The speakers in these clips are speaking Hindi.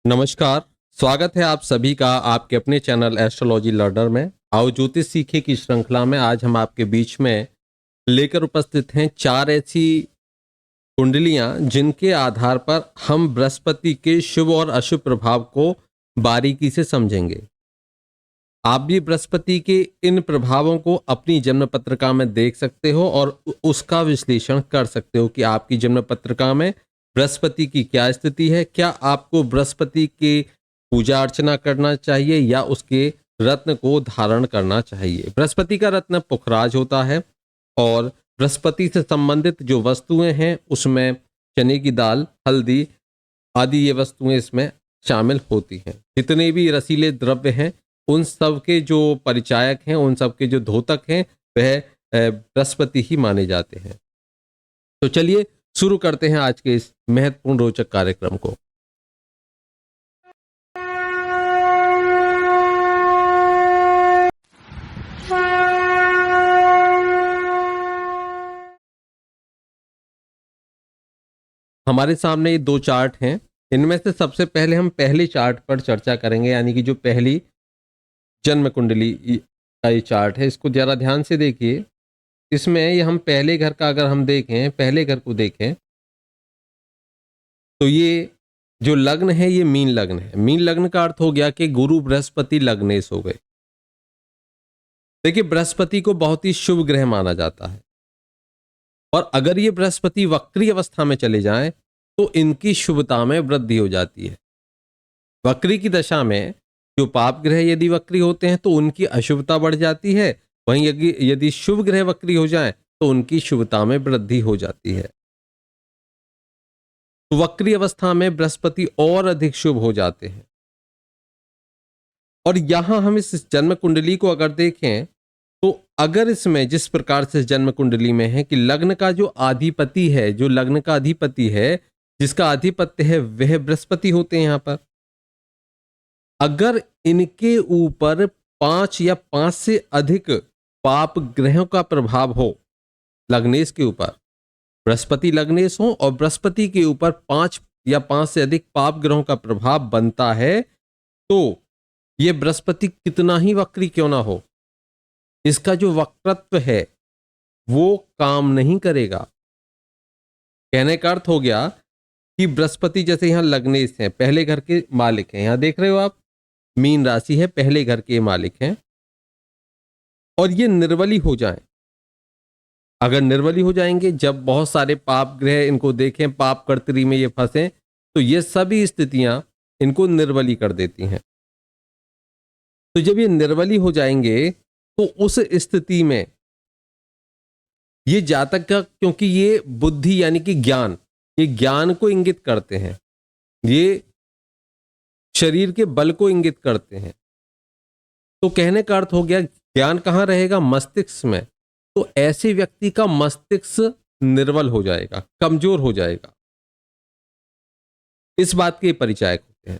नमस्कार। स्वागत है आप सभी का आपके अपने चैनल एस्ट्रोलॉजी लर्नर में। आओ ज्योतिष सीखे की श्रृंखला में आज हम आपके बीच में लेकर उपस्थित हैं 4 ऐसी कुंडलियां जिनके आधार पर हम बृहस्पति के शुभ और अशुभ प्रभाव को बारीकी से समझेंगे। आप भी बृहस्पति के इन प्रभावों को अपनी जन्म पत्रिका में देख सकते हो और उसका विश्लेषण कर सकते हो कि आपकी जन्म पत्रिका में बृहस्पति की क्या स्थिति है, क्या आपको बृहस्पति की पूजा अर्चना करना चाहिए या उसके रत्न को धारण करना चाहिए। बृहस्पति का रत्न पुखराज होता है और बृहस्पति से संबंधित जो वस्तुएं हैं उसमें चने की दाल, हल्दी आदि ये वस्तुएं इसमें शामिल होती हैं। जितने भी रसीले द्रव्य हैं उन सब के जो परिचायक हैं, उन सब के जो धोतक हैं वह बृहस्पति ही माने जाते हैं। तो चलिए शुरू करते हैं आज के इस महत्वपूर्ण रोचक कार्यक्रम को। हमारे सामने ये 2 चार्ट हैं। इनमें से सबसे पहले हम पहले चार्ट पर चर्चा करेंगे, यानी कि जो पहली जन्म कुंडली का ये चार्ट है, इसको जरा ध्यान से देखिए। इसमें ये हम पहले घर का अगर हम देखें, पहले घर को देखें तो ये जो लग्न है ये मीन लग्न है। मीन लग्न का अर्थ हो गया कि गुरु बृहस्पति लग्नेश हो गए। देखिए बृहस्पति को बहुत ही शुभ ग्रह माना जाता है और अगर ये बृहस्पति वक्री अवस्था में चले जाएं तो इनकी शुभता में वृद्धि हो जाती है। वक्री की दशा में जो पाप ग्रह यदि वक्री होते हैं तो उनकी अशुभता बढ़ जाती है, वहीं यदि शुभ ग्रह वक्री हो जाएं तो उनकी शुभता में वृद्धि हो जाती है। तो वक्री अवस्था में बृहस्पति और अधिक शुभ हो जाते हैं। और यहां हम इस जन्म कुंडली को अगर देखें तो अगर इसमें जिस प्रकार से जन्म कुंडली में है कि लग्न का जो अधिपति है, जो लग्न का अधिपति है, जिसका आधिपत्य है वह बृहस्पति होते हैं। यहां पर अगर इनके ऊपर 5 या 5 से अधिक पाप ग्रहों का प्रभाव हो, लग्नेश के ऊपर बृहस्पति लग्नेश हो और बृहस्पति के ऊपर 5 या 5 से अधिक पाप ग्रहों का प्रभाव बनता है तो यह बृहस्पति कितना ही वक्री क्यों ना हो, इसका जो वक्रत्व है वो काम नहीं करेगा। कहने का अर्थ हो गया कि बृहस्पति जैसे यहां लग्नेश हैं, पहले घर के मालिक हैं, यहां देख रहे हो आप मीन राशि है, पहले घर के मालिक हैं, और ये निर्बली हो जाएं, अगर निर्बली हो जाएंगे, जब बहुत सारे पाप ग्रह इनको देखें, पाप कर्तरी में ये फंसे तो ये सभी स्थितियां इनको निर्बली कर देती हैं। तो जब ये निर्बली हो जाएंगे तो उस स्थिति में ये जातक का, क्योंकि ये बुद्धि यानी कि ज्ञान, ये ज्ञान को इंगित करते हैं, ये शरीर के बल को इंगित करते हैं, तो कहने का अर्थ हो गया ज्ञान कहां रहेगा, मस्तिष्क में। तो ऐसे व्यक्ति का मस्तिष्क निर्बल हो जाएगा, कमजोर हो जाएगा। इस बात के परिचायक होते हैं।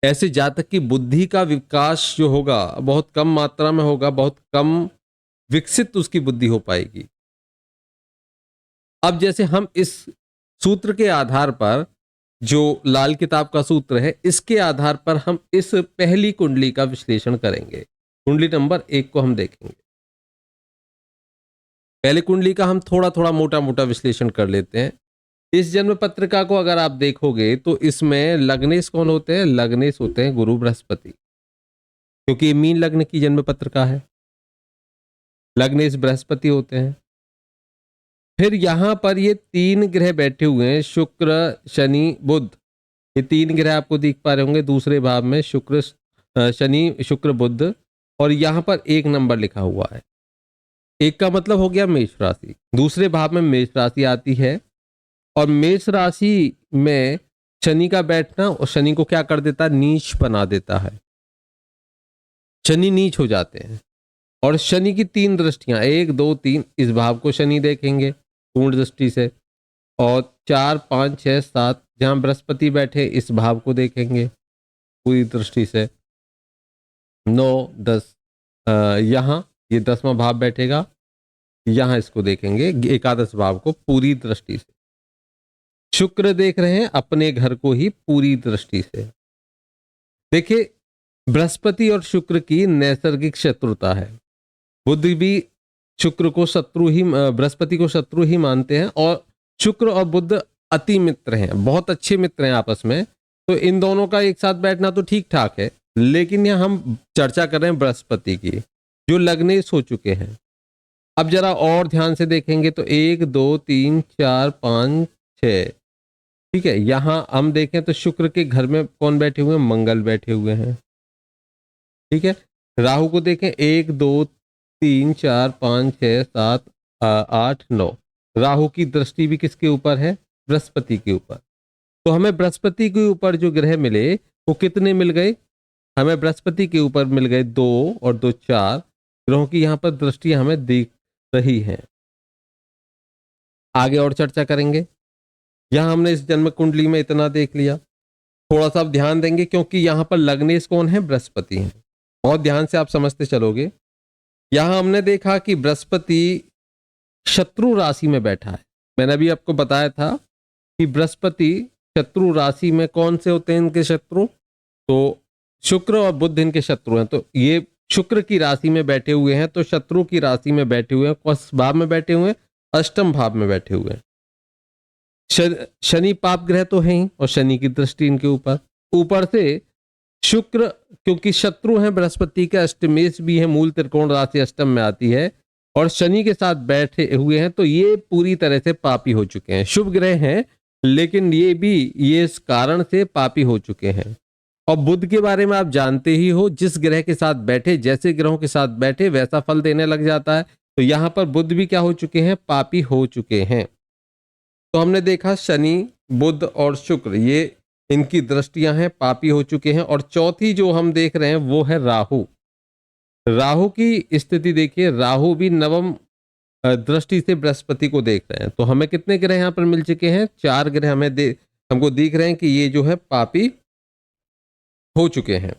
ऐसे जातक की बुद्धि का विकास जो होगा बहुत कम मात्रा में होगा, बहुत कम विकसित उसकी बुद्धि हो पाएगी। अब जैसे हम इस सूत्र के आधार पर, जो लाल किताब का सूत्र है, इसके आधार पर हम इस पहली कुंडली का विश्लेषण करेंगे। कुंडली नंबर 1 को हम देखेंगे। पहले कुंडली का हम थोड़ा थोड़ा मोटा मोटा विश्लेषण कर लेते हैं। इस जन्म पत्रिका को अगर आप देखोगे तो इसमें लग्नेश कौन होते हैं, लग्नेश होते हैं गुरु बृहस्पति, क्योंकि ये मीन लग्न की जन्म पत्रिका है, लग्नेश बृहस्पति होते हैं। फिर यहां पर ये 3 ग्रह बैठे हुए हैं, शुक्र शनि बुध, ये 3 ग्रह आपको दिख पा रहे होंगे दूसरे भाव में, शुक्र शनि शुक्र बुध, और यहां पर 1 नंबर लिखा हुआ है। 1 का मतलब हो गया मेष राशि, दूसरे भाव में मेष राशि आती है, और मेष राशि में शनि का बैठना, और शनि को क्या कर देता है, नीच बना देता है, शनि नीच हो जाते हैं। और शनि की 3 दृष्टियां, 1 2 3, इस भाव को शनि देखेंगे पूर्ण दृष्टि से, और 4 5 6 7 जहां बृहस्पति बैठे इस भाव को देखेंगे पूरी दृष्टि से, 9 10 यहां ये 10वां भाव बैठेगा, यहां इसको देखेंगे एकादश भाव को पूरी दृष्टि से। शुक्र देख रहे हैं अपने घर को ही पूरी दृष्टि से। देखिए, बृहस्पति और शुक्र की नैसर्गिक शत्रुता है। बुध भी शुक्र को शत्रु ही, बृहस्पति को शत्रु ही मानते हैं, और शुक्र और बुध अति मित्र हैं, बहुत अच्छे मित्र हैं आपस में। तो इन दोनों का एक साथ बैठना तो ठीक ठाक है, लेकिन यहाँ हम चर्चा कर रहे हैं बृहस्पति की, जो लग्नेश हो चुके हैं। अब जरा और ध्यान से देखेंगे तो 1 2 3 4 5 6, ठीक है। यहां हम देखें तो शुक्र के घर में कौन बैठे हुए हैं? मंगल बैठे हुए हैं, ठीक है। राहु को देखें 1 2 3 4 5 6 7 8 9, राहु की दृष्टि भी किसके ऊपर है? बृहस्पति के ऊपर। तो हमें बृहस्पति के ऊपर जो ग्रह मिले वो कितने मिल गए? हमें बृहस्पति के ऊपर मिल गए 2 और 2 4 ग्रहों की यहाँ पर दृष्टि हमें दिख रही है। आगे और चर्चा करेंगे। यहां हमने इस जन्म कुंडली में इतना देख लिया। थोड़ा सा आप ध्यान देंगे, क्योंकि यहां पर लग्नेश कौन है? बृहस्पति हैं। बहुत ध्यान से आप समझते चलोगे। यहां हमने देखा कि बृहस्पति शत्रु राशि में बैठा है। मैंने अभी आपको बताया था कि बृहस्पति शत्रु राशि में कौन से होते हैं इनके शत्रु? तो शुक्र और बुध इनके शत्रु हैं। तो ये शुक्र की राशि में बैठे हुए हैं, तो शत्रु की राशि में बैठे हुए हैं। किस भाव में बैठे हुए हैं? अष्टम भाव में बैठे हुए हैं। शनि पाप ग्रह तो है ही, और शनि की दृष्टि इनके ऊपर से शुक्र, क्योंकि शत्रु हैं बृहस्पति का, अष्टमेश भी है, मूल त्रिकोण राशि अष्टम में आती है, और शनि के साथ बैठे हुए हैं, तो ये पूरी तरह से पापी हो चुके हैं। शुभ ग्रह हैं, लेकिन ये इस कारण से पापी हो चुके हैं। और बुध के बारे में आप जानते ही हो, जिस ग्रह के साथ बैठे, जैसे ग्रहों के साथ बैठे वैसा फल देने लग जाता है। तो यहां पर बुध भी क्या हो चुके हैं? पापी हो चुके हैं। तो हमने देखा शनि, बुध और शुक्र, ये इनकी दृष्टियां हैं, पापी हो चुके हैं। और चौथी जो हम देख रहे हैं वो है राहु। राहु की स्थिति देखिए, राहु भी नवम दृष्टि से बृहस्पति को देख रहे हैं। तो हमें कितने ग्रह यहां पर मिल चुके हैं? 4 ग्रह हमको दिख रहे हैं कि ये जो है पापी हो चुके हैं।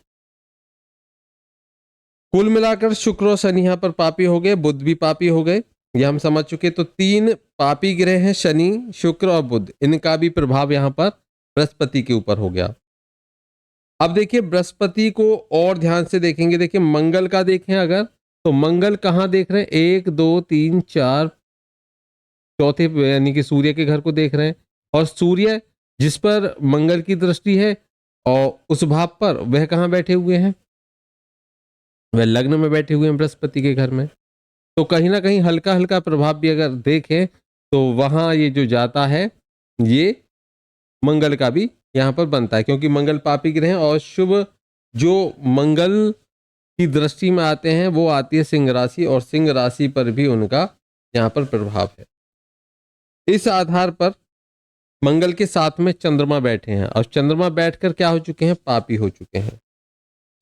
कुल मिलाकर शुक्र और शनि यहां पर पापी हो गए, बुध भी पापी हो गए, यह हम समझ चुके। तो 3 पापी ग्रह हैं, शनि, शुक्र और बुध। इनका भी प्रभाव यहां पर बृहस्पति के ऊपर हो गया। अब देखिए बृहस्पति को और ध्यान से देखेंगे। देखिए मंगल का देखें अगर, तो मंगल कहां देख रहे हैं? 1 2 3 4, चौथे यानी कि सूर्य के घर को देख रहे हैं। और सूर्य जिस पर मंगल की दृष्टि है और उस भाव पर, वह कहां बैठे हुए हैं? वह लग्न में बैठे हुए हैं बृहस्पति के घर में। तो कहीं ना कहीं हल्का हल्का प्रभाव भी अगर देखें तो वहां ये जो जाता है, ये मंगल का भी यहां पर बनता है, क्योंकि मंगल पापी ग्रह हैं। और शुभ जो मंगल की दृष्टि में आते हैं वो आती है सिंह राशि, और सिंह राशि पर भी उनका यहां पर प्रभाव है। इस आधार पर मंगल के साथ में चंद्रमा बैठे हैं, और चंद्रमा बैठकर क्या हो चुके हैं? पापी हो चुके हैं।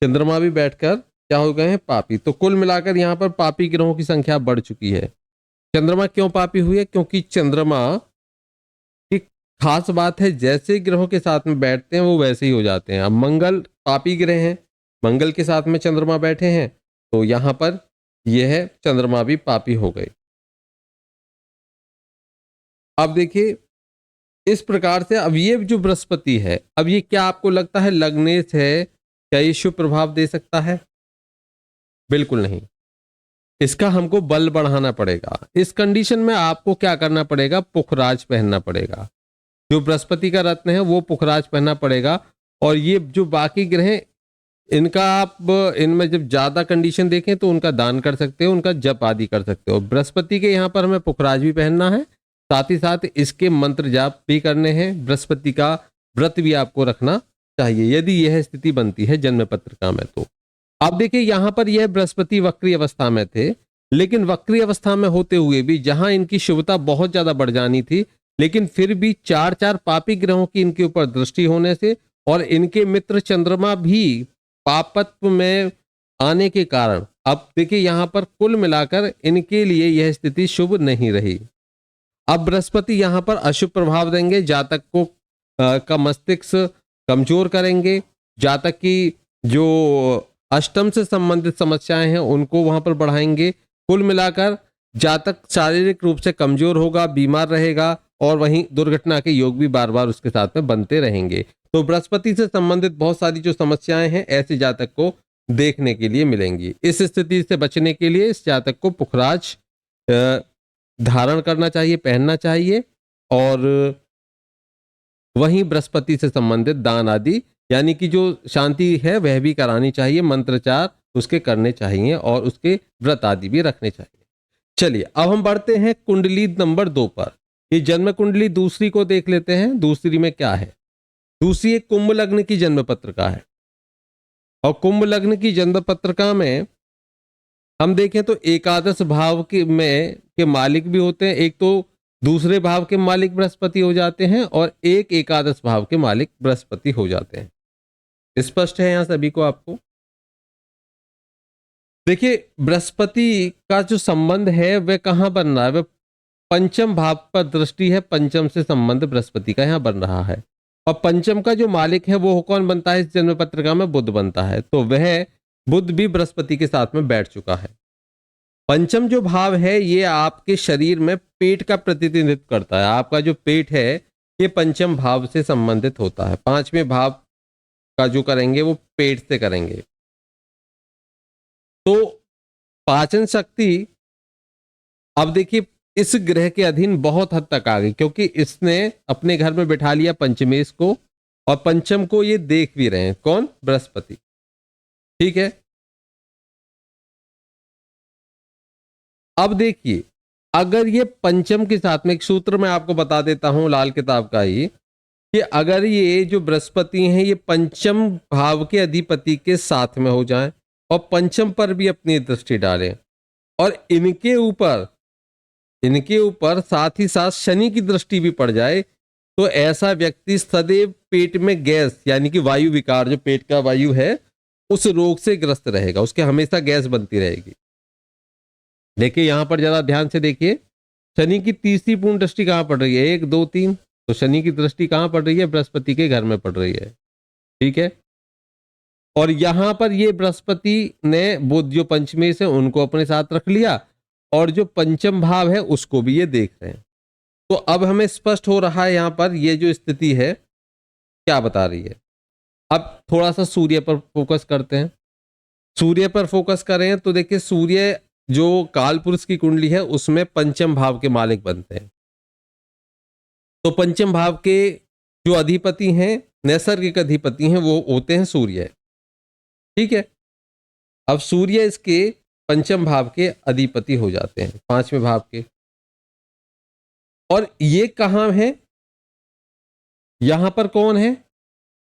चंद्रमा भी बैठकर क्या हो गए हैं? पापी। तो कुल मिलाकर यहां पर पापी ग्रहों की संख्या बढ़ चुकी है। चंद्रमा क्यों पापी हुई है? क्योंकि चंद्रमा की खास बात है, जैसे ग्रहों के साथ में बैठते हैं वो वैसे ही हो जाते हैं। अब मंगल पापी ग्रह हैं, मंगल के साथ में चंद्रमा बैठे हैं, तो यहां पर यह चंद्रमा भी पापी हो गए। अब देखिए इस प्रकार से, अब ये जो बृहस्पति है, अब ये क्या आपको लगता है लग्नेश है, क्या ये शुभ प्रभाव दे सकता है? बिल्कुल नहीं। इसका हमको बल बढ़ाना पड़ेगा। इस कंडीशन में आपको क्या करना पड़ेगा? पुखराज पहनना पड़ेगा। जो बृहस्पति का रत्न है वो पुखराज पहनना पड़ेगा। और ये जो बाकी ग्रह, इनका आप इनमें जब ज्यादा कंडीशन देखें तो उनका दान कर सकते हो, उनका जप आदि कर सकते हो। बृहस्पति के यहाँ पर हमें पुखराज भी पहनना है, साथ ही साथ इसके मंत्र जाप भी करने हैं। बृहस्पति का व्रत भी आपको रखना चाहिए यदि यह स्थिति बनती है जन्म पत्रिका में। तो आप देखिए यहां पर यह बृहस्पति वक्री अवस्था में थे, लेकिन वक्री अवस्था में होते हुए भी जहां इनकी शुभता बहुत ज्यादा बढ़ जानी थी, लेकिन फिर भी 4 पापी ग्रहों की इनके ऊपर दृष्टि होने से और इनके मित्र चंद्रमा भी पापत्व में आने के कारण, अब देखिए यहां पर कुल मिलाकर इनके लिए यह स्थिति शुभ नहीं रही। अब बृहस्पति यहां पर अशुभ प्रभाव देंगे, जातक को का मस्तिष्क कमजोर करेंगे, जातक की जो अष्टम से संबंधित समस्याएं हैं उनको वहां पर बढ़ाएंगे। कुल मिलाकर जातक शारीरिक रूप से कमजोर होगा, बीमार रहेगा और वहीं दुर्घटना के योग भी बार बार उसके साथ में बनते रहेंगे। तो बृहस्पति से संबंधित बहुत सारी जो समस्याएं हैं ऐसे जातक को देखने के लिए मिलेंगी। इस स्थिति से बचने के लिए इस जातक को पुखराज धारण करना चाहिए, पहनना चाहिए, और वहीं बृहस्पति से संबंधित दान आदि यानी कि जो शांति है वह भी करानी चाहिए, मंत्रचार उसके करने चाहिए और उसके व्रत आदि भी रखने चाहिए। चलिए अब हम बढ़ते हैं कुंडली नंबर 2 पर। ये जन्म कुंडली दूसरी को देख लेते हैं। दूसरी में क्या है? दूसरी एक कुंभ लग्न की जन्म पत्रिका है, और कुंभ लग्न की जन्म पत्रिका में हम देखें तो एकादश भाव के मालिक भी होते हैं। एक तो दूसरे भाव के मालिक बृहस्पति हो जाते हैं और एक एकादश भाव के मालिक बृहस्पति हो जाते हैं। स्पष्ट है यहां सभी को आपको? देखिए बृहस्पति का जो संबंध है वह कहां बन रहा है? वह पंचम भाव पर दृष्टि है, पंचम से संबंध बृहस्पति का यहां बन रहा है। और पंचम का जो मालिक है वो कौन बनता है इस जन्म पत्रिका में? बुध बनता है। तो वह बुध भी बृहस्पति के साथ में बैठ चुका है। पंचम जो भाव है ये आपके शरीर में पेट का प्रतिनिधित्व करता है। आपका जो पेट है ये पंचम भाव से संबंधित होता है। पांचवें भाव का जो करेंगे वो पेट से करेंगे। तो पाचन शक्ति अब देखिए इस ग्रह के अधीन बहुत हद तक आ गई, क्योंकि इसने अपने घर में बिठा लिया पंचमेश को, और पंचम को ये देख भी रहे हैं। कौन? बृहस्पति। ठीक है। अब देखिए अगर ये पंचम के साथ में एक सूत्र मैं आपको बता देता हूं लाल किताब का ही, कि अगर ये जो बृहस्पति हैं ये पंचम भाव के अधिपति के साथ में हो जाएं और पंचम पर भी अपनी दृष्टि डालें, और इनके ऊपर साथ ही साथ शनि की दृष्टि भी पड़ जाए, तो ऐसा व्यक्ति सदैव पेट में गैस यानी कि वायु विकार, जो पेट का वायु है उस रोग से ग्रस्त रहेगा। उसके हमेशा गैस बनती रहेगी। देखिए यहां पर जरा ध्यान से देखिए, शनि की तीसरी पूर्ण दृष्टि कहां पड़ रही है? 1 2 3। तो शनि की दृष्टि कहां पड़ रही है? बृहस्पति के घर में पड़ रही है। ठीक है। और यहां पर ये बृहस्पति ने बुध जो पंचमेश है उनको अपने साथ रख लिया, और जो पंचम भाव है उसको भी ये देख रहे हैं। तो अब हमें स्पष्ट हो रहा है यहां पर ये जो स्थिति है क्या बता रही है। अब थोड़ा सा सूर्य पर फोकस करते हैं। सूर्य पर फोकस करें तो देखिए सूर्य जो काल पुरुष की कुंडली है उसमें पंचम भाव के मालिक बनते हैं। तो पंचम भाव के जो अधिपति हैं, नैसर्गिक अधिपति हैं, वो होते हैं सूर्य। ठीक है। अब सूर्य इसके पंचम भाव के अधिपति हो जाते हैं, पांचवें भाव के। और ये कहां है? यहां पर कौन है?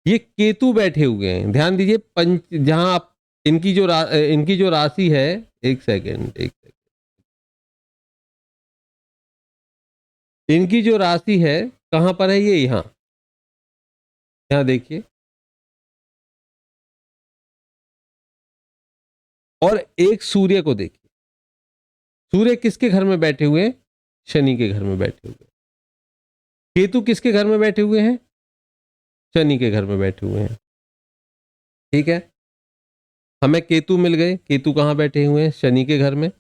ये केतु बैठे हुए हैं। ध्यान दीजिए जहां आप इनकी जो राशि है, एक सेकेंड, इनकी जो राशि है कहां पर है? ये यहां देखिए। और एक सूर्य को देखिए, सूर्य किसके घर में बैठे हुए हैं? शनि के घर में बैठे हुए हैं। केतु किसके घर में बैठे हुए हैं? शनि के घर में बैठे हुए हैं। ठीक है। हमें केतु मिल गए। केतु कहां बैठे हुए हैं? शनि के घर में।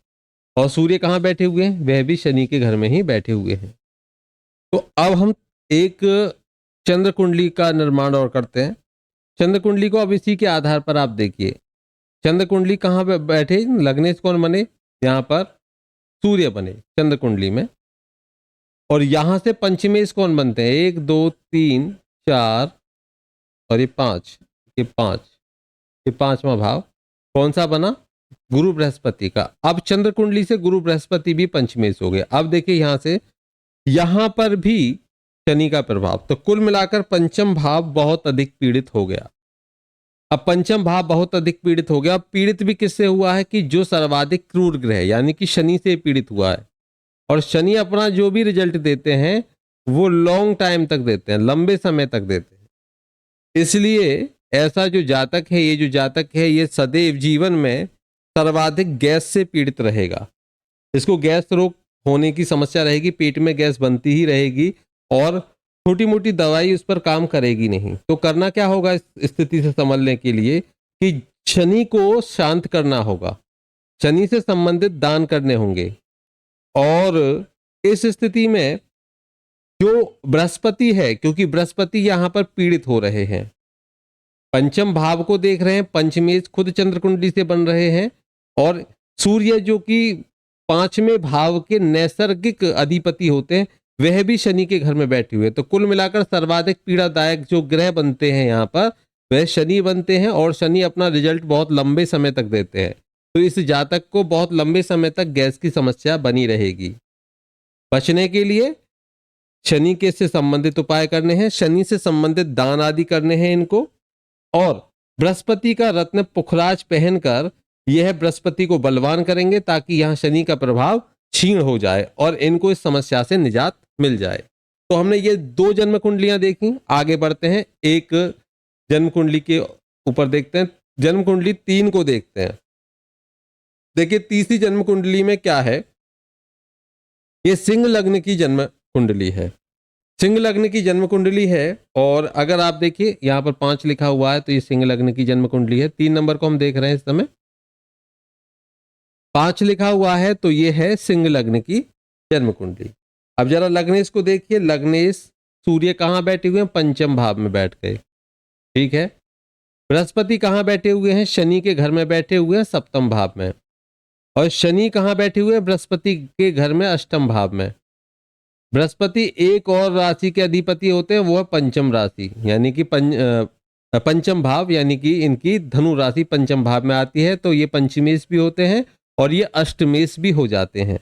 और सूर्य कहां बैठे हुए हैं? वह भी शनि के घर में ही बैठे हुए हैं। तो अब हम एक चंद्र कुंडली का निर्माण और करते हैं। चंद्र कुंडली को अब इसी के आधार पर आप देखिए, चंद्र कुंडली कहां पे बैठे? लग्नेश कौन बने? यहां पर सूर्य बने चंद्र कुंडली में। और यहां से पंचमेश कौन बनते हैं? 1 2 3 4 और ये 5, ये 5, ये पांचवा भाव कौन सा बना? गुरु बृहस्पति का। अब चंद्र कुंडली से गुरु बृहस्पति भी पंचमेश हो गए। अब देखिए यहां से यहां पर भी शनि का प्रभाव, तो कुल मिलाकर पंचम भाव बहुत अधिक पीड़ित हो गया। अब पंचम भाव बहुत अधिक पीड़ित हो गया। अब पीड़ित भी किससे हुआ है? कि जो सर्वाधिक क्रूर ग्रह यानी कि शनि से पीड़ित हुआ है। और शनि अपना जो भी रिजल्ट देते हैं वो लॉन्ग टाइम तक देते हैं, लंबे समय तक देते हैं। इसलिए ऐसा जो जातक है, ये सदैव जीवन में सर्वाधिक गैस से पीड़ित रहेगा। इसको गैस रोग होने की समस्या रहेगी, पेट में गैस बनती ही रहेगी, और छोटी मोटी दवाई उस पर काम करेगी नहीं। तो करना क्या होगा इस स्थिति से संभलने के लिए? कि शनि को शांत करना होगा, शनि से संबंधित दान करने होंगे। और इस स्थिति में जो बृहस्पति है, क्योंकि बृहस्पति यहां पर पीड़ित हो रहे हैं, पंचम भाव को देख रहे हैं, पंचमेश खुद चंद्र कुंडली से बन रहे हैं, और सूर्य जो कि पांचवें भाव के नैसर्गिक अधिपति होते हैं वह भी शनि के घर में बैठे हुए। तो कुल मिलाकर सर्वाधिक पीड़ादायक जो ग्रह बनते हैं यहाँ पर वह शनि बनते हैं, और शनि अपना रिजल्ट बहुत लंबे समय तक देते हैं। तो इस जातक को बहुत लंबे समय तक गैस की समस्या बनी रहेगी। बचने के लिए शनि के से संबंधित उपाय करने हैं, शनि से संबंधित दान आदि करने हैं इनको, और बृहस्पति का रत्न पुखराज पहनकर यह बृहस्पति को बलवान करेंगे ताकि यहां शनि का प्रभाव क्षीण हो जाए और इनको इस समस्या से निजात मिल जाए। तो हमने ये 2 जन्म कुंडलियां देखी, आगे बढ़ते हैं, एक जन्म कुंडली के ऊपर देखते हैं, जन्म कुंडली 3 को देखते हैं। देखिए तीसरी जन्म कुंडली में क्या है, ये सिंह लग्न की जन्म कुंडली है, सिंह लग्न की जन्म कुंडली है। और अगर आप देखिए यहां पर 5 लिखा हुआ है तो ये सिंह लग्न की जन्म कुंडली है। 3 नंबर को हम देख रहे हैं इस समय, 5 लिखा हुआ है तो ये है सिंह लग्न की जन्म कुंडली। अब जरा लग्नेश को देखिए, लग्नेश सूर्य कहां बैठे हुए हैं, पंचम भाव में बैठ गए, ठीक है। बृहस्पति कहां बैठे हुए हैं, शनि के घर में बैठे हुए हैं, सप्तम भाव में। और शनि कहां बैठे हुए हैं, बृहस्पति के घर में, अष्टम भाव में। बृहस्पति एक और राशि के अधिपति होते हैं, वो है पंचम राशि, यानी कि पंचम भाव, यानी कि इनकी धनु राशि पंचम भाव में आती है। तो ये पंचमेश भी होते हैं और ये अष्टमेश भी हो जाते हैं।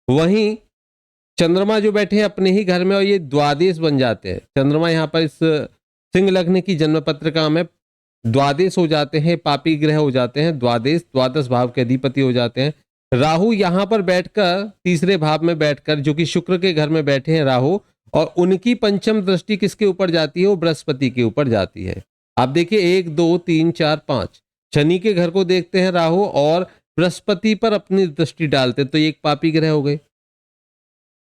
वहीं चंद्रमा जो बैठे हैं अपने ही घर में, और ये द्वादश बन जाते हैं। चंद्रमा यहाँ पर इस सिंह लग्न की जन्म पत्रिका में द्वादश हो जाते हैं, पापी ग्रह हो जाते हैं, द्वादश भाव के अधिपति हो जाते हैं। राहु यहां पर बैठकर तीसरे भाव में बैठकर, जो कि शुक्र के घर में बैठे हैं राहु, और उनकी पंचम दृष्टि किसके ऊपर जाती है, वो बृहस्पति के ऊपर जाती है। आप देखिए 1 2 3 4 5 शनि के घर को देखते हैं राहु, और बृहस्पति पर अपनी दृष्टि डालते हैं, तो ये एक पापी ग्रह हो गए।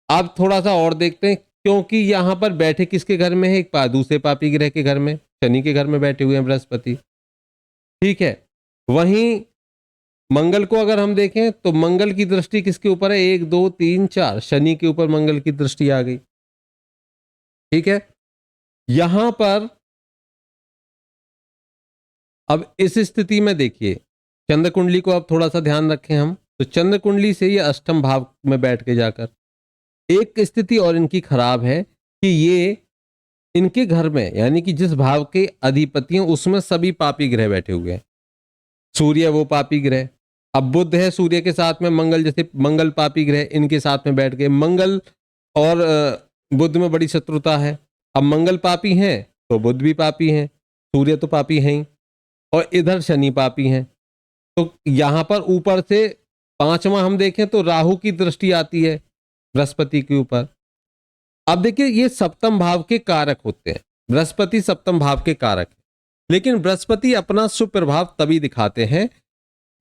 अब थोड़ा सा और देखते हैं, क्योंकि यहां पर बैठे किसके घर में है, एक दूसरे पापी ग्रह के घर में, शनि के घर में बैठे हुए हैं बृहस्पति, ठीक है। वहीं मंगल को अगर हम देखें तो मंगल की दृष्टि किसके ऊपर है, 1 2 3 4 शनि के ऊपर मंगल की दृष्टि आ गई, ठीक है। यहां पर अब इस स्थिति में देखिए चंद्र कुंडली को अब थोड़ा सा ध्यान रखें हम, तो चंद्र कुंडली से ये अष्टम भाव में बैठ के जाकर एक स्थिति और इनकी खराब है कि ये इनके घर में, यानी कि जिस भाव के अधिपति हैं उसमें सभी पापी ग्रह बैठे हुए हैं। सूर्य वो पापी ग्रह, अब बुध है सूर्य के साथ में, मंगल जैसे मंगल पापी ग्रह इनके साथ में बैठ गए। मंगल और बुध में बड़ी शत्रुता है। अब मंगल पापी हैं तो बुध भी पापी हैं, सूर्य तो पापी हैं ही, और इधर शनि पापी हैं। तो यहां पर ऊपर से 5वां हम देखें तो राहु की दृष्टि आती है बृहस्पति के ऊपर। अब देखिए ये सप्तम भाव के कारक होते हैं, बृहस्पति सप्तम भाव के कारक है, लेकिन बृहस्पति अपना शुभ प्रभाव तभी दिखाते हैं,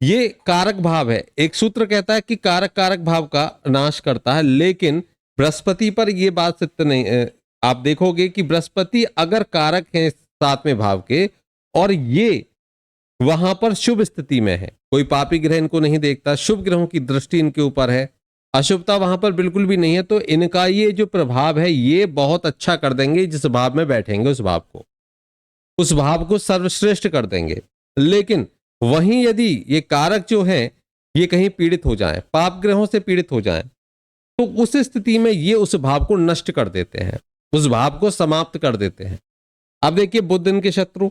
ये कारक भाव है। एक सूत्र कहता है कि कारक कारक भाव का नाश करता है, लेकिन बृहस्पति पर यह बात सत्य नहीं। आप देखोगे कि बृहस्पति अगर कारक है 7वें भाव के और ये वहां पर शुभ स्थिति में है, कोई पापी ग्रह इनको नहीं देखता, शुभ ग्रहों की दृष्टि इनके ऊपर है, अशुभता वहां पर बिल्कुल भी नहीं है, तो इनका ये जो प्रभाव है ये बहुत अच्छा कर देंगे। जिस भाव में बैठेंगे उस भाव को सर्वश्रेष्ठ कर देंगे। लेकिन वहीं यदि ये कारक जो है ये कहीं पीड़ित हो जाएं, पाप ग्रहों से पीड़ित हो जाएं, तो उस स्थिति में ये उस भाव को नष्ट कर देते हैं, उस भाव को समाप्त कर देते हैं। अब देखिए बुध इनके शत्रु,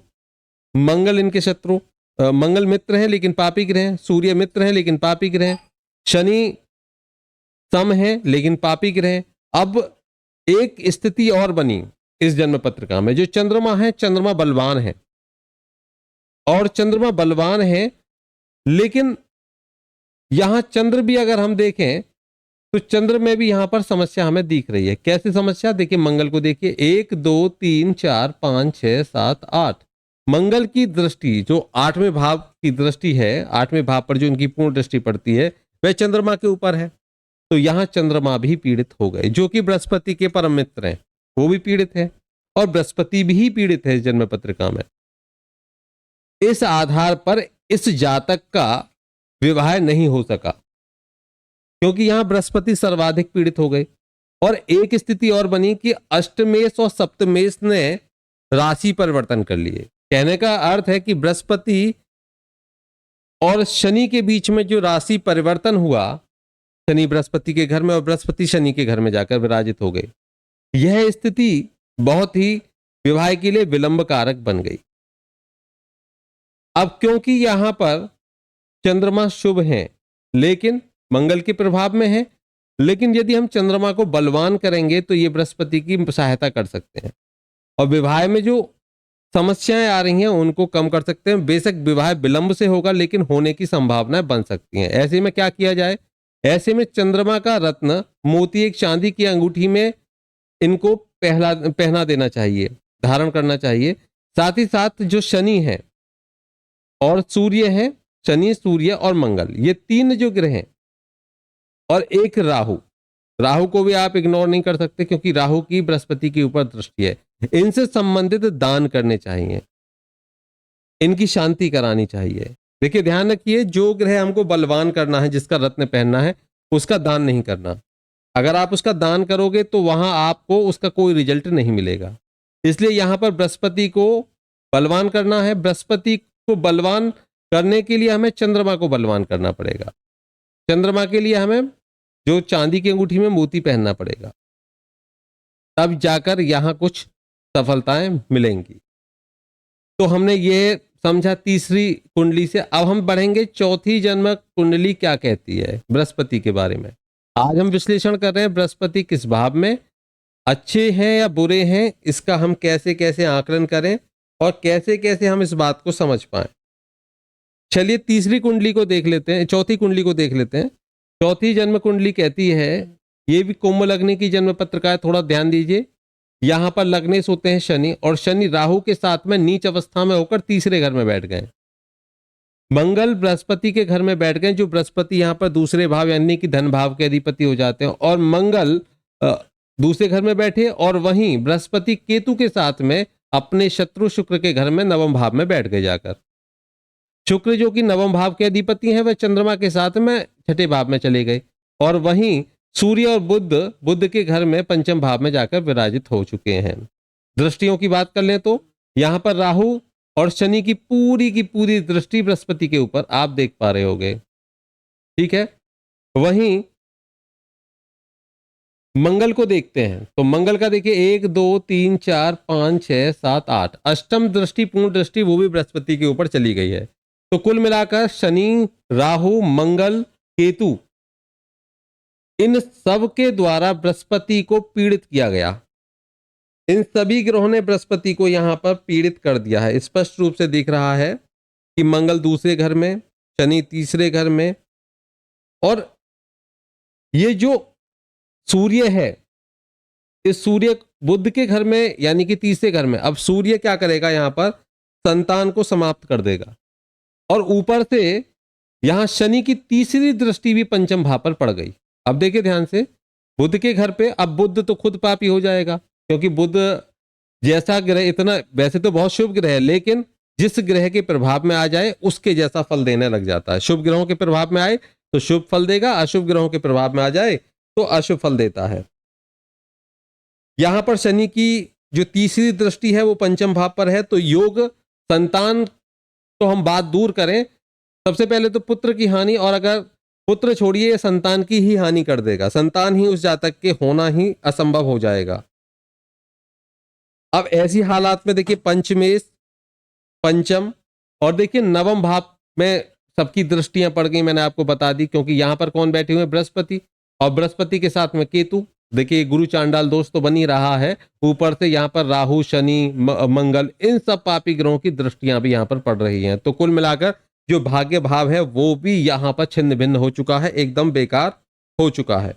मंगल इनके शत्रु, मंगल मित्र है लेकिन पापी ग्रह है, सूर्य मित्र है लेकिन पापी ग्रह है, शनि सम है लेकिन पापी ग्रह। अब एक स्थिति और बनी इस जन्म पत्रिका में, जो चंद्रमा है, चंद्रमा बलवान है, और चंद्रमा बलवान है, लेकिन यहां चंद्र भी अगर हम देखें तो चंद्र में भी यहां पर समस्या हमें दिख रही है। कैसी समस्या, देखिए मंगल को देखिए 1 2 3 4 5 6 7 8 मंगल की दृष्टि जो 8वें भाव की दृष्टि है, 8वें भाव पर जो इनकी पूर्ण दृष्टि पड़ती है वह चंद्रमा के ऊपर है। तो यहां चंद्रमा भी पीड़ित हो गए, जो कि बृहस्पति के परम मित्र हैं, वो भी पीड़ित है और बृहस्पति भी पीड़ित है इस जन्म पत्रिका में। इस आधार पर इस जातक का विवाह नहीं हो सका, क्योंकि यहां बृहस्पति सर्वाधिक पीड़ित हो गए। और एक स्थिति और बनी कि अष्टमेश और सप्तमेश ने राशि परिवर्तन कर लिए। कहने का अर्थ है कि बृहस्पति और शनि के बीच में जो राशि परिवर्तन हुआ, शनि बृहस्पति के घर में और बृहस्पति शनि के घर में जाकर विराजित हो गए, यह स्थिति बहुत ही विवाह के लिए विलंब कारक बन गई। अब क्योंकि यहां पर चंद्रमा शुभ हैं लेकिन मंगल के प्रभाव में है, लेकिन यदि हम चंद्रमा को बलवान करेंगे तो ये बृहस्पति की सहायता कर सकते हैं और विवाह में जो समस्याएं आ रही हैं उनको कम कर सकते हैं। बेशक विवाह विलंब से होगा लेकिन होने की संभावनाएं बन सकती हैं। ऐसे में क्या किया जाए? ऐसे में चंद्रमा का रत्न मोती एक चांदी की अंगूठी में इनको पहना देना चाहिए, धारण करना चाहिए। साथ ही साथ जो शनि है और सूर्य है, शनि सूर्य और मंगल, ये तीन जो ग्रह हैं, और एक राहु, राहु को भी आप इग्नोर नहीं कर सकते क्योंकि राहु की बृहस्पति के ऊपर दृष्टि है। इनसे संबंधित दान करने चाहिए, इनकी शांति करानी चाहिए। देखिए ध्यान रखिए, जो ग्रह हमको बलवान करना है, जिसका रत्न पहनना है, उसका दान नहीं करना। अगर आप उसका दान करोगे तो वहां आपको उसका कोई रिजल्ट नहीं मिलेगा। इसलिए यहां पर बृहस्पति को बलवान करना है। बृहस्पति को बलवान करने के लिए हमें चंद्रमा को बलवान करना पड़ेगा। चंद्रमा के लिए हमें जो चांदी की अंगूठी में मोती पहनना पड़ेगा, तब जाकर यहां कुछ सफलताएं मिलेंगी। तो हमने ये समझा तीसरी कुंडली से। अब हम बढ़ेंगे चौथी जन्म कुंडली क्या कहती है बृहस्पति के बारे में। आज हम विश्लेषण कर रहे हैं बृहस्पति किस भाव में, अच्छे हैं या बुरे हैं, इसका हम कैसे कैसे आकलन करें और कैसे कैसे हम इस बात को समझ पाएं। चलिए तीसरी कुंडली को देख लेते हैं, चौथी कुंडली को देख लेते हैं। चौथी जन्म कुंडली कहती है, ये भी कुंभ लग्न की जन्म पत्रिका है, थोड़ा ध्यान दीजिए। यहां पर लग्नेश होते हैं शनि, और शनि राहु के साथ में नीच अवस्था में होकर तीसरे घर में बैठ गए। मंगल बृहस्पति के घर में बैठ गए, जो बृहस्पति यहां पर दूसरे भाव यानी कि धन भाव के अधिपति हो जाते हैं, और मंगल दूसरे घर में बैठे, और वहीं बृहस्पति केतु के साथ में अपने शत्रु शुक्र के घर में नवम भाव में बैठ गए जाकर। शुक्र जो कि नवम भाव के अधिपति हैं, वह चंद्रमा के साथ में छठे भाव में चले गए, और वहीं सूर्य और बुध के घर में पंचम भाव में जाकर विराजित हो चुके हैं। दृष्टियों की बात कर लें तो यहां पर राहु और शनि की पूरी दृष्टि बृहस्पति के ऊपर आप देख पा रहे होंगे, ठीक है। वहीं मंगल को देखते हैं तो मंगल का देखिए 1 2 3 4 5 6 7 8 अष्टम दृष्टि, पूर्ण दृष्टि वो भी बृहस्पति के ऊपर चली गई है। तो कुल मिलाकर शनि, राहु, मंगल, केतु, इन सब के द्वारा बृहस्पति को पीड़ित किया गया। इन सभी ग्रहों ने बृहस्पति को यहां पर पीड़ित कर दिया है। स्पष्ट रूप से दिख रहा है कि मंगल दूसरे घर में, शनि तीसरे घर में, और ये जो सूर्य है, इस सूर्य बुध के घर में यानी कि तीसरे घर में। अब सूर्य क्या करेगा, यहां पर संतान को समाप्त कर देगा, और ऊपर से यहां शनि की तीसरी दृष्टि भी पंचम भाव पर पड़ गई। अब देखिए ध्यान से, बुध के घर पे अब बुध तो खुद पापी हो जाएगा, क्योंकि बुध जैसा ग्रह, इतना वैसे तो बहुत शुभ ग्रह है, लेकिन जिस ग्रह के प्रभाव में आ जाए उसके जैसा फल देने लग जाता है। शुभ ग्रहों के प्रभाव में आए तो शुभ फल देगा, अशुभ ग्रहों के प्रभाव में आ जाए तो अशुभ फल देता है। यहां पर शनि की जो तीसरी दृष्टि है वो पंचम भाव पर है, तो योग संतान तो हम बात दूर करें, सबसे पहले तो पुत्र की हानि, और अगर पुत्र छोड़िए संतान की ही हानि कर देगा। संतान ही उस जातक के होना ही असंभव हो जाएगा। अब ऐसी हालात में देखिए पंचमेश, पंचम, और देखिए नवम भाव में सबकी दृष्टियां पड़ गई, मैंने आपको बता दी, क्योंकि यहां पर कौन बैठे हुए, बृहस्पति, और बृहस्पति के साथ में केतु। देखिए गुरु चांडाल दोष तो बन ही रहा है, ऊपर से यहां पर राहु, शनि, मंगल, इन सब पापी ग्रहों की दृष्टियां भी यहां पर पड़ रही हैं। तो कुल मिलाकर जो भाग्य भाव है वो भी यहां पर छिन्न भिन्न हो चुका है, एकदम बेकार हो चुका है।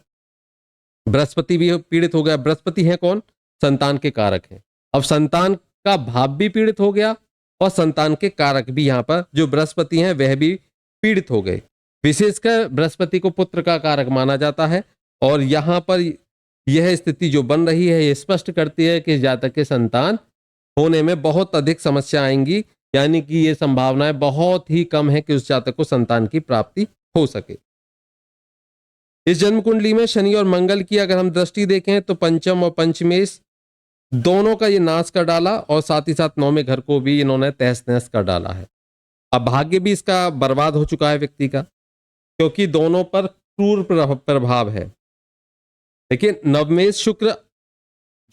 बृहस्पति भी पीड़ित हो गया। बृहस्पति है कौन, संतान के कारक हैं। अब संतान का भाव भी पीड़ित हो गया, और संतान के कारक भी यहां पर जो बृहस्पति हैं वह भी पीड़ित हो गए। विशेषकर बृहस्पति को पुत्र का कारक माना जाता है, और यहां पर यह स्थिति जो बन रही है ये स्पष्ट करती है कि जातक के संतान होने में बहुत अधिक समस्या आएंगी, यानी कि ये संभावनाएं बहुत ही कम है कि उस जातक को संतान की प्राप्ति हो सके। इस जन्म कुंडली में शनि और मंगल की अगर हम दृष्टि देखें तो पंचम और पंचमेश दोनों का ये नाश कर डाला और साथ ही साथ नौवें घर को भी इन्होंने तहस नहस कर डाला है। अब भाग्य भी इसका बर्बाद हो चुका है व्यक्ति का, क्योंकि दोनों पर क्रूर प्रभाव है। लेकिन नवमेश शुक्र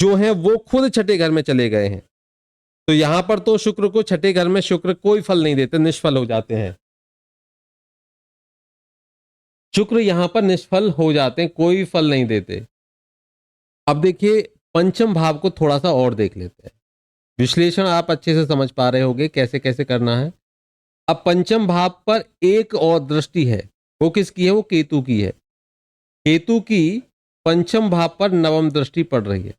जो है वो खुद छठे घर में चले गए हैं, तो यहां पर तो शुक्र को छठे घर में शुक्र कोई फल नहीं देते, निष्फल हो जाते हैं। शुक्र यहां पर निष्फल हो जाते हैं, कोई फल नहीं देते। अब देखिए पंचम भाव को थोड़ा सा और देख लेते हैं। विश्लेषण आप अच्छे से समझ पा रहे होंगे कैसे कैसे करना है। अब पंचम भाव पर एक और दृष्टि है, वो किसकी है? वो केतु की है। केतु की पंचम भाव पर नवम दृष्टि पड़ रही है।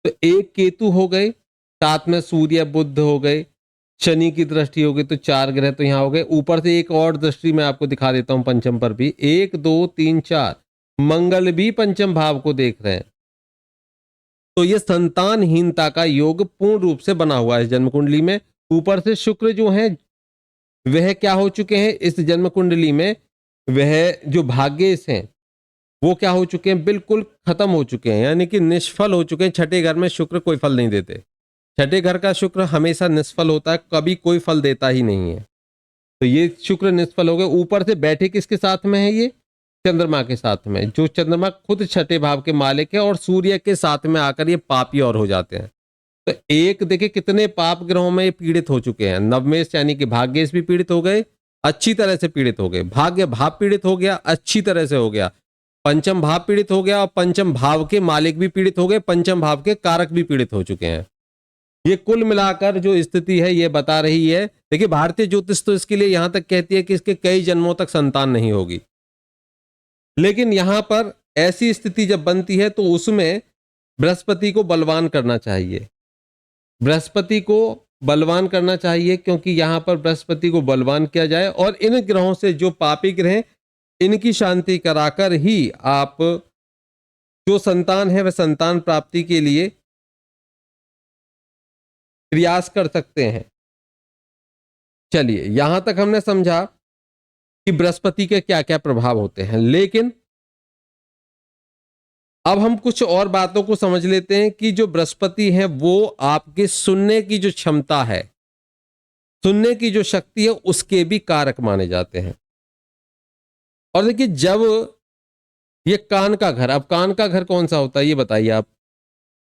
तो एक केतु हो गए, साथ में सूर्य बुध हो गए, शनि की दृष्टि हो गई, तो 4 ग्रह तो यहां हो गए। ऊपर से एक और दृष्टि मैं आपको दिखा देता हूं पंचम पर भी, 1 2 3 4 मंगल भी पंचम भाव को देख रहे हैं। तो यह संतानहीनता का योग पूर्ण रूप से बना हुआ है जन्म कुंडली में। ऊपर से शुक्र जो है वह क्या हो चुके हैं इस जन्म कुंडली में, वह जो भाग्येश हैं वो क्या हो चुके हैं? बिल्कुल खत्म हो चुके हैं, यानी कि निष्फल हो चुके हैं। छठे घर में शुक्र कोई फल नहीं देते। छठे घर का शुक्र हमेशा निष्फल होता है, कभी कोई फल देता ही नहीं है। तो ये शुक्र निष्फल हो गए। ऊपर से बैठे किसके साथ में है? ये चंद्रमा के साथ में, जो चंद्रमा खुद छठे भाव के मालिक है, और सूर्य के साथ में आकर ये पापी और हो जाते हैं। तो एक देखिए कितने पाप ग्रहों में ये पीड़ित हो चुके हैं। नवमेश यानी कि भाग्येश भी पीड़ित हो गए, अच्छी तरह से पीड़ित हो गए। भाग्य भाव पीड़ित हो गया, अच्छी तरह से हो गया। पंचम भाव पीड़ित हो गया, और पंचम भाव के मालिक भी पीड़ित हो गए, पंचम भाव के कारक भी पीड़ित हो चुके हैं। ये कुल मिलाकर जो स्थिति है ये बता रही है। देखिए भारतीय ज्योतिष तो इसके लिए यहां तक कहती है कि इसके कई जन्मों तक संतान नहीं होगी। लेकिन यहां पर ऐसी स्थिति जब बनती है तो उसमें बृहस्पति को बलवान करना चाहिए। बृहस्पति को बलवान करना चाहिए, क्योंकि यहां पर बृहस्पति को बलवान किया जाए, और इन ग्रहों से जो पापी ग्रह इनकी शांति कराकर ही आप जो संतान है वह संतान प्राप्ति के लिए प्रयास कर सकते हैं। चलिए यहां तक हमने समझा कि बृहस्पति के क्या क्या प्रभाव होते हैं, लेकिन अब हम कुछ और बातों को समझ लेते हैं कि जो बृहस्पति है वो आपके सुनने की जो क्षमता है, सुनने की जो शक्ति है, उसके भी कारक माने जाते हैं। और देखिए जब ये कान का घर, अब कान का घर कौन सा होता है ये बताइए आप,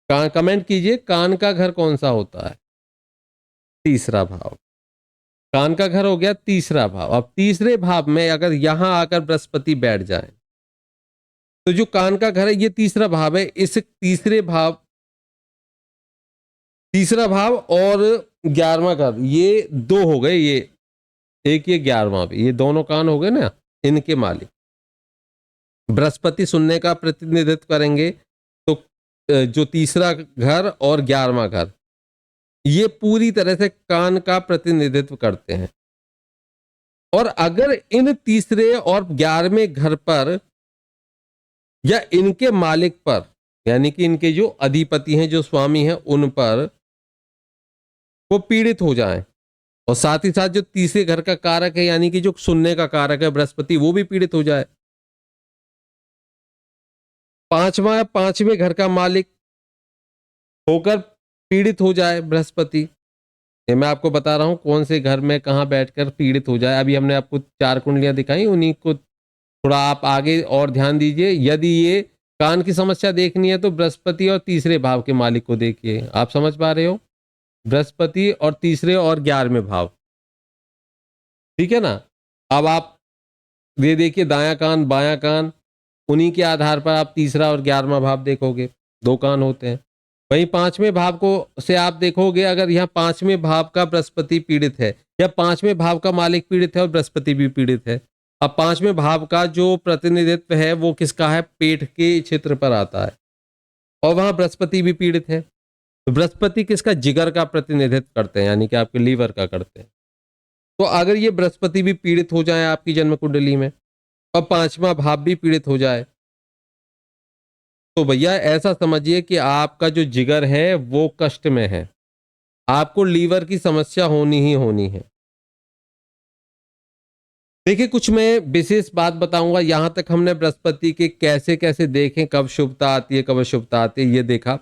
कमेंट कीजिए, कान का घर कौन सा होता है? तीसरा भाव। कान का घर हो गया तीसरा भाव। अब तीसरे भाव में अगर यहां आकर बृहस्पति बैठ जाए तो जो कान का घर है ये तीसरा भाव है। इस तीसरे भाव, तीसरा भाव और 11वां घर, ये 2 हो गए, ये एक, ये 11वां भी, ये दोनों कान हो गए ना, इनके मालिक बृहस्पति सुनने का प्रतिनिधित्व करेंगे। तो जो तीसरा घर और 11वां घर ये पूरी तरह से कान का प्रतिनिधित्व करते हैं। और अगर इन तीसरे और 11वें घर पर या इनके मालिक पर, यानी कि इनके जो अधिपति हैं, जो स्वामी हैं, उन पर वो पीड़ित हो जाएं, और साथ ही साथ जो तीसरे घर का कारक है यानी कि जो सुनने का कारक है बृहस्पति, वो भी पीड़ित हो जाए। पांचवें घर का मालिक होकर पीड़ित हो जाए बृहस्पति। ये मैं आपको बता रहा हूं कौन से घर में कहां बैठकर पीड़ित हो जाए। अभी हमने आपको 4 कुंडलियां दिखाई, उन्हीं को थोड़ा आप आगे और ध्यान दीजिए। यदि ये कान की समस्या देखनी है तो बृहस्पति और तीसरे भाव के मालिक को देखिए। आप समझ पा रहे हो? बृहस्पति और तीसरे और 11वें भाव, ठीक है ना। अब आप ये देखिए दायां कान बायां कान, उन्हीं के आधार पर आप तीसरा और 11वां भाव देखोगे, 2 कान होते हैं। वहीं 5वें भाव को से आप देखोगे, अगर यहाँ 5वें भाव का बृहस्पति पीड़ित है या 5वें भाव का मालिक पीड़ित है और बृहस्पति भी पीड़ित है। अब 5वें भाव का जो प्रतिनिधित्व है वो किसका है? पेट के क्षेत्र पर आता है, और वहां बृहस्पति भी पीड़ित है। तो बृहस्पति किसका? जिगर का प्रतिनिधित्व करते हैं, यानी कि आपके लीवर का करते हैं। तो अगर ये बृहस्पति भी पीड़ित हो जाए आपकी जन्म कुंडली में, और 5वां भाव भी पीड़ित हो जाए, तो भैया ऐसा समझिए कि आपका जो जिगर है वो कष्ट में है, आपको लीवर की समस्या होनी ही होनी है। देखिए, कुछ मैं विशेष बात बताऊंगा। यहां तक हमने बृहस्पति के कैसे कैसे देखें, कब शुभता आती है, कब अशुभता आती है, ये देखा।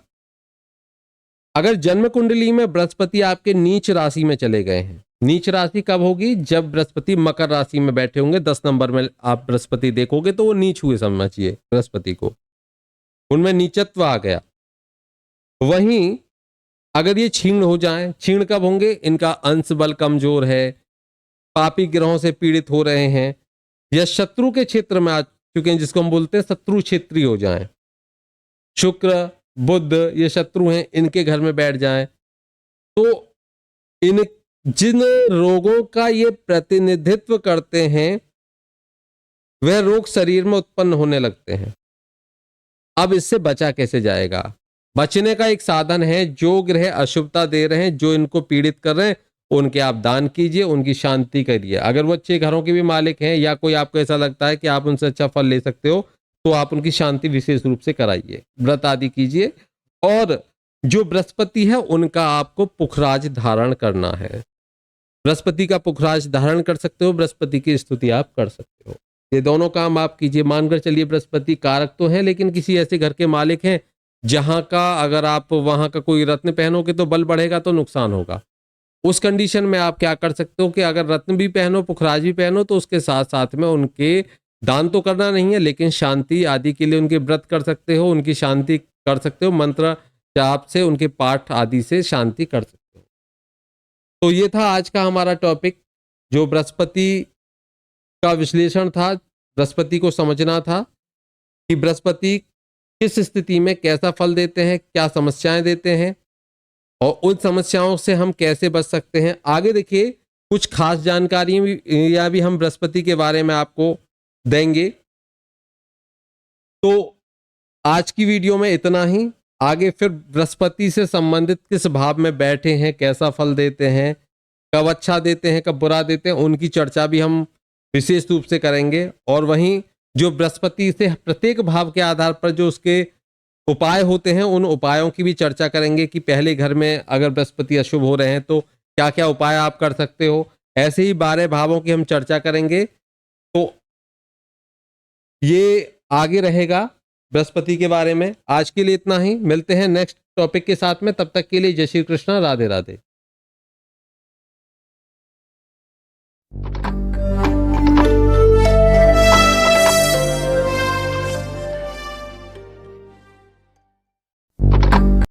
अगर जन्म कुंडली में बृहस्पति आपके नीच राशि में चले गए हैं, नीच राशि कब होगी? जब बृहस्पति मकर राशि में बैठे होंगे, 10 नंबर में आप बृहस्पति देखोगे तो वो नीच हुए समझिए बृहस्पति को, उनमें नीचत्व आ गया। वहीं अगर ये क्षीण हो जाएं, क्षीण कब होंगे? इनका अंश बल कमजोर है, पापी ग्रहों से पीड़ित हो रहे हैं, या शत्रु के क्षेत्र में आ चुके हैं, जिसको हम बोलते हैं शत्रु क्षेत्री हो जाएं, शुक्र बुध ये शत्रु हैं, इनके घर में बैठ जाएं, तो इन जिन रोगों का ये प्रतिनिधित्व करते हैं वह रोग शरीर में उत्पन्न होने लगते हैं। अब इससे बचा कैसे जाएगा? बचने का एक साधन है, जो ग्रह अशुभता दे रहे हैं, जो इनको पीड़ित कर रहे हैं, उनके आप दान कीजिए, उनकी शांति करिए। अगर वो अच्छे घरों के भी मालिक हैं या कोई आपको ऐसा लगता है कि आप उनसे अच्छा फल ले सकते हो, तो आप उनकी शांति विशेष रूप से कराइए, व्रत आदि कीजिए। और जो बृहस्पति है उनका आपको पुखराज धारण करना है। बृहस्पति का पुखराज धारण कर सकते हो, बृहस्पति की स्तुति आप कर सकते हो। ये दोनों काम आप कीजिए। मानकर चलिए बृहस्पति कारक तो है, लेकिन किसी ऐसे घर के मालिक हैं जहां का अगर आप वहां का कोई रत्न पहनोगे तो बल बढ़ेगा तो नुकसान होगा। उस कंडीशन में आप क्या कर सकते हो कि अगर रत्न भी पहनो, पुखराज भी पहनो, तो उसके साथ साथ में उनके दान तो करना नहीं है, लेकिन शांति आदि के लिए उनके व्रत कर सकते हो, उनकी शांति कर सकते हो, मंत्र जाप से, उनके पाठ आदि से शांति कर सकते हो। तो ये था आज का हमारा टॉपिक, जो बृहस्पति का विश्लेषण था। बृहस्पति को समझना था कि बृहस्पति किस स्थिति में कैसा फल देते हैं, क्या समस्याएं देते हैं, और उन समस्याओं से हम कैसे बच सकते हैं। आगे देखिए, कुछ खास जानकारी या भी हम बृहस्पति के बारे में आपको देंगे। तो आज की वीडियो में इतना ही। आगे फिर बृहस्पति से संबंधित किस भाव में बैठे हैं, कैसा फल देते हैं, कब अच्छा देते हैं, कब बुरा देते हैं, उनकी चर्चा भी हम विशेष रूप से करेंगे। और वहीं जो बृहस्पति से प्रत्येक भाव के आधार पर जो उसके उपाय होते हैं, उन उपायों की भी चर्चा करेंगे कि पहले घर में अगर बृहस्पति अशुभ हो रहे हैं तो क्या क्या उपाय आप कर सकते हो। ऐसे ही 12 भावों की हम चर्चा करेंगे। तो ये आगे रहेगा बृहस्पति के बारे में। आज के लिए इतना ही, मिलते हैं नेक्स्ट टॉपिक के साथ में। तब तक के लिए जय श्री कृष्णा, राधे राधे।